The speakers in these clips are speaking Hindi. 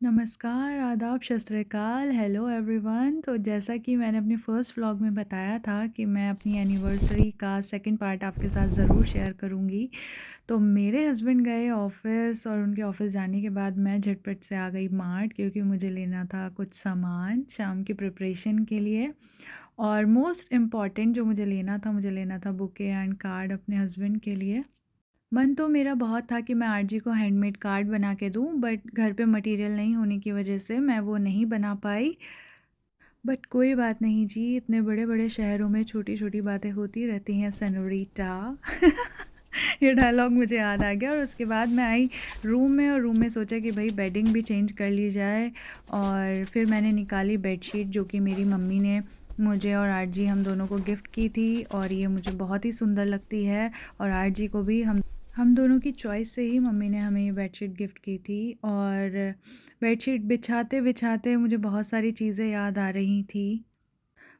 नमस्कार, आदाब, सत श्री अकाल, हेलो एवरीवन। तो जैसा कि मैंने अपने फर्स्ट व्लॉग में बताया था कि मैं अपनी एनिवर्सरी का सेकंड पार्ट आपके साथ ज़रूर शेयर करूंगी। तो मेरे हस्बैंड गए ऑफ़िस और उनके ऑफ़िस जाने के बाद मैं झटपट से आ गई मार्ट, क्योंकि मुझे लेना था कुछ सामान शाम की प्रिपरेशन के लिए। और मोस्ट इम्पॉर्टेंट जो मुझे लेना था बुके एंड कार्ड अपने हस्बैंड के लिए। मन तो मेरा बहुत था कि मैं आरजी को हैंडमेड कार्ड बना के दूं, बट घर पे मटेरियल नहीं होने की वजह से मैं वो नहीं बना पाई। बट कोई बात नहीं जी, इतने बड़े बड़े शहरों में छोटी छोटी बातें होती रहती हैं सेनोरिटा। ये डायलॉग मुझे याद आ गया। और उसके बाद मैं आई रूम में, और रूम में सोचा कि भाई बेडिंग भी चेंज कर ली जाए। और फिर मैंने निकाली बेडशीट जो कि मेरी मम्मी ने मुझे और आरजी हम दोनों को गिफ्ट की थी, और ये मुझे बहुत ही सुंदर लगती है। और आरजी को भी हम दोनों की चॉइस से ही मम्मी ने हमें ये बेडशीट गिफ्ट की थी। और बेडशीट बिछाते-बिछाते मुझे बहुत सारी चीज़ें याद आ रही थी।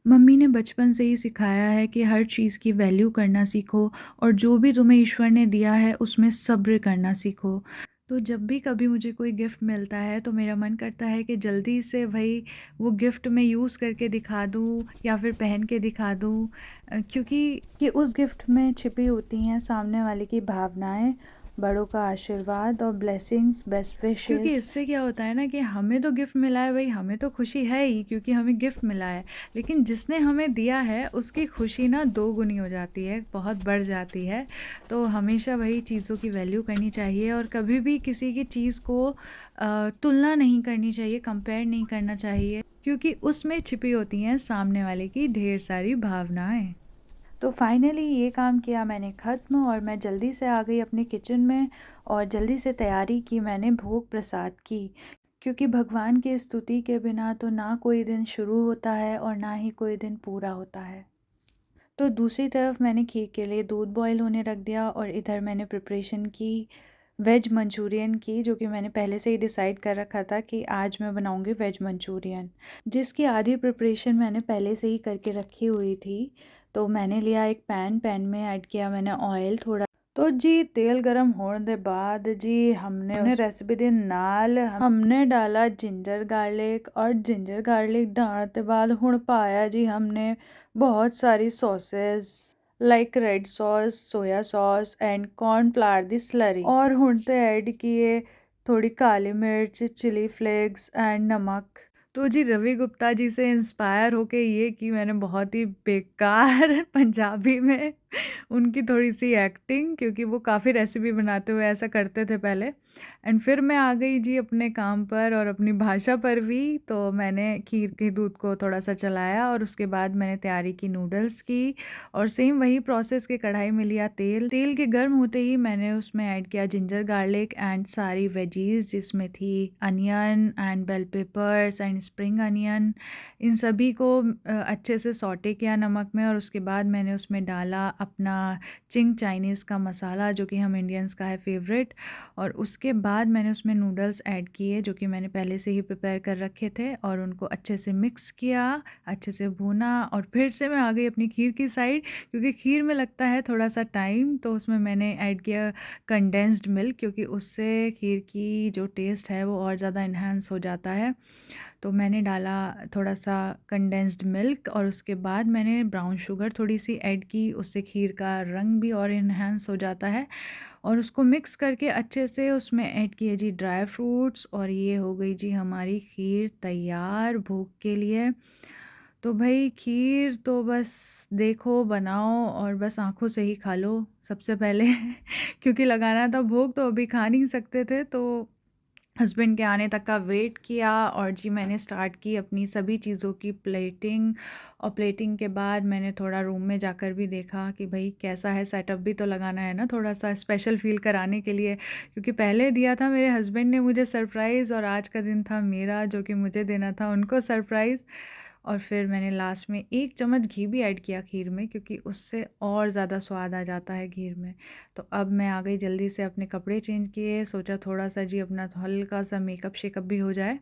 मम्मी ने बचपन से ही सिखाया है कि हर चीज़ की वैल्यू करना सीखो, और जो भी तुम्हें ईश्वर ने दिया है उसमें सब्र करना सीखो। तो जब भी कभी मुझे कोई गिफ्ट मिलता है तो मेरा मन करता है कि जल्दी से भाई वो गिफ्ट मैं यूज़ करके दिखा दूँ या फिर पहन के दिखा दूँ, क्योंकि कि उस गिफ्ट में छिपी होती हैं सामने वाले की भावनाएं, बड़ों का आशीर्वाद और ब्लेसिंग्स, बेस्ट विशेस। क्योंकि इससे क्या होता है ना कि हमें तो गिफ्ट मिला है भाई, हमें तो खुशी है ही क्योंकि हमें गिफ्ट मिला है। लेकिन जिसने हमें दिया है उसकी खुशी ना दो गुनी हो जाती है, बहुत बढ़ जाती है। तो हमेशा वही चीज़ों की वैल्यू करनी चाहिए, और कभी भी किसी की चीज़ को तुलना नहीं करनी चाहिए, कंपेयर नहीं करना चाहिए, क्योंकि उसमें छिपी होती हैं सामने वाले की ढेर सारी भावनाएं। तो फाइनली ये काम किया मैंने ख़त्म, और मैं जल्दी से आ गई अपने किचन में, और जल्दी से तैयारी की मैंने भोग प्रसाद की। क्योंकि भगवान की स्तुति के बिना तो ना कोई दिन शुरू होता है और ना ही कोई दिन पूरा होता है। तो दूसरी तरफ मैंने खीर के लिए दूध बॉईल होने रख दिया, और इधर मैंने प्रिपरेशन की वेज मंचूरियन की, जो कि मैंने पहले से ही डिसाइड कर रखा था कि आज मैं बनाऊंगी वेज मंचूरियन, जिसकी आधी प्रिपरेशन मैंने पहले से ही करके रखी हुई थी। तो मैंने लिया एक पैन में ऐड किया मैंने ऑयल थोड़ा। तो जी तेल गरम होने के बाद जी हमने रेसिपी दे नाल हमने डाला जिंजर गार्लिक, और जिंजर गार्लिक डालने के बाद हुण पाया जी हमने बहुत सारी sauces like red sauce, soya sauce and cornflour the slurry. और हुण ते ऐड किए थोड़ी काली मिर्च, चिली फ्लेक्स एंड नमक। तो जी रवि गुप्ता जी से इंस्पायर होके ये की मैंने बहुत ही बेकार पंजाबी में उनकी थोड़ी सी एक्टिंग, क्योंकि वो काफ़ी रेसिपी बनाते हुए ऐसा करते थे पहले। एंड फिर मैं आ गई जी अपने काम पर और अपनी भाषा पर भी। तो मैंने खीर के दूध को थोड़ा सा चलाया, और उसके बाद मैंने तैयारी की नूडल्स की, और सेम वही प्रोसेस के कढ़ाई में लिया तेल। तेल के गर्म होते ही मैंने उसमें ऐड किया जिंजर गार्लिक एंड सारी वेजीज, जिसमें थी onion and bell peppers and spring onion. इन सभी को अच्छे से सौटे किया नमक में, और उसके बाद मैंने उसमें डाला अपना चिंग चाइनीज़ का मसाला, जो कि हम इंडियंस का है फेवरेट। और उसके बाद मैंने उसमें नूडल्स ऐड किए जो कि मैंने पहले से ही प्रिपेयर कर रखे थे, और उनको अच्छे से मिक्स किया, अच्छे से भूना। और फिर से मैं आ गई अपनी खीर की साइड, क्योंकि खीर में लगता है थोड़ा सा टाइम। तो उसमें मैंने ऐड किया कंडेंस्ड मिल्क, क्योंकि उससे खीर की जो टेस्ट है वो और ज़्यादा इन्हांस हो जाता है। तो मैंने डाला थोड़ा सा कंडेंस्ड मिल्क, और उसके बाद मैंने ब्राउन शुगर थोड़ी सी ऐड की, उससे खीर का रंग भी और इन्हांस हो जाता है। और उसको मिक्स करके अच्छे से उसमें ऐड किए जी ड्राई फ्रूट्स, और ये हो गई जी हमारी खीर तैयार भोग के लिए। तो भाई खीर तो बस देखो, बनाओ, और बस आँखों से ही खा लो सबसे पहले क्योंकि लगाना था भोग, तो अभी खा नहीं सकते थे। तो हस्बैंड के आने तक का वेट किया, और जी मैंने स्टार्ट की अपनी सभी चीज़ों की प्लेटिंग। और प्लेटिंग के बाद मैंने थोड़ा रूम में जाकर भी देखा कि भाई कैसा है, सेटअप भी तो लगाना है ना थोड़ा सा स्पेशल फील कराने के लिए, क्योंकि पहले दिया था मेरे हस्बैंड ने मुझे सरप्राइज़, और आज का दिन था मेरा जो कि मुझे देना था उनको सरप्राइज़। और फिर मैंने लास्ट में 1 चम्मच घी भी ऐड किया खीर में, क्योंकि उससे और ज़्यादा स्वाद आ जाता है खीर में। तो अब मैं आ गई जल्दी से, अपने कपड़े चेंज किए, सोचा थोड़ा सा जी अपना हल्का सा मेकअप शेकअप भी हो जाए।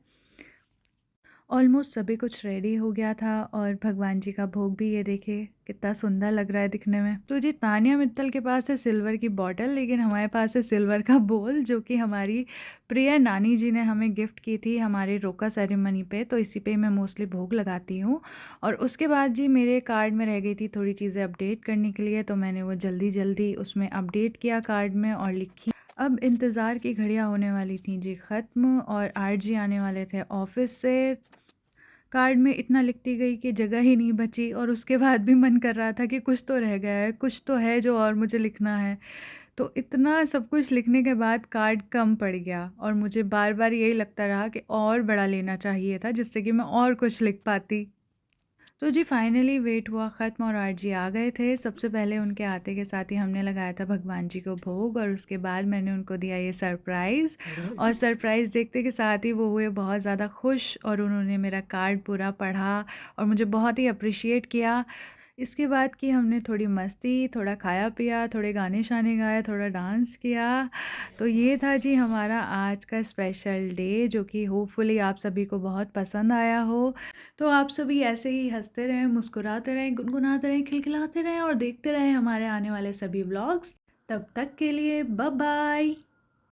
ऑलमोस्ट सभी कुछ रेडी हो गया था और भगवान जी का भोग भी ये देखिए कितना सुंदर लग रहा है दिखने में। तो जी तानिया मित्तल के पास है सिल्वर की बॉटल, लेकिन हमारे पास है सिल्वर का बोल, जो कि हमारी प्रिय नानी जी ने हमें गिफ्ट की थी हमारी रोका सेरेमनी पे। तो इसी पे मैं मोस्टली भोग लगाती हूँ। और उसके बाद जी मेरे कार्ड में रह गई थी थोड़ी चीज़ें अपडेट करने के लिए, तो मैंने वो जल्दी जल्दी उसमें अपडेट किया कार्ड में और लिखी। अब इंतज़ार की घड़ियाँ होने वाली थी जी ख़त्म और आरजी आने वाले थे ऑफिस से। कार्ड में इतना लिखती गई कि जगह ही नहीं बची, और उसके बाद भी मन कर रहा था कि कुछ तो रह गया है, कुछ तो है जो और मुझे लिखना है। तो इतना सब कुछ लिखने के बाद कार्ड कम पड़ गया और मुझे बार बार यही लगता रहा कि और बड़ा लेना चाहिए था, जिससे कि मैं और कुछ लिख पाती। तो जी फाइनली वेट हुआ ख़त्म और आरजी आ गए थे। सबसे पहले उनके आते के साथ ही हमने लगाया था भगवान जी को भोग, और उसके बाद मैंने उनको दिया ये सरप्राइज़। और सरप्राइज़ देखते के साथ ही वो हुए बहुत ज़्यादा खुश और उन्होंने मेरा कार्ड पूरा पढ़ा और मुझे बहुत ही अप्रिशिएट किया। इसके बाद की हमने थोड़ी मस्ती, थोड़ा खाया पिया, थोड़े गाने-शाने गाए, थोड़ा डांस किया। तो ये था जी हमारा आज का स्पेशल डे, जो कि होपफुली आप सभी को बहुत पसंद आया हो। तो आप सभी ऐसे ही हँसते रहें, मुस्कुराते रहें, गुनगुनाते रहें, खिलखिलाते रहें और देखते रहें हमारे आने वाले सभी व्लॉग्स। तब तक के लिए बाय बाय।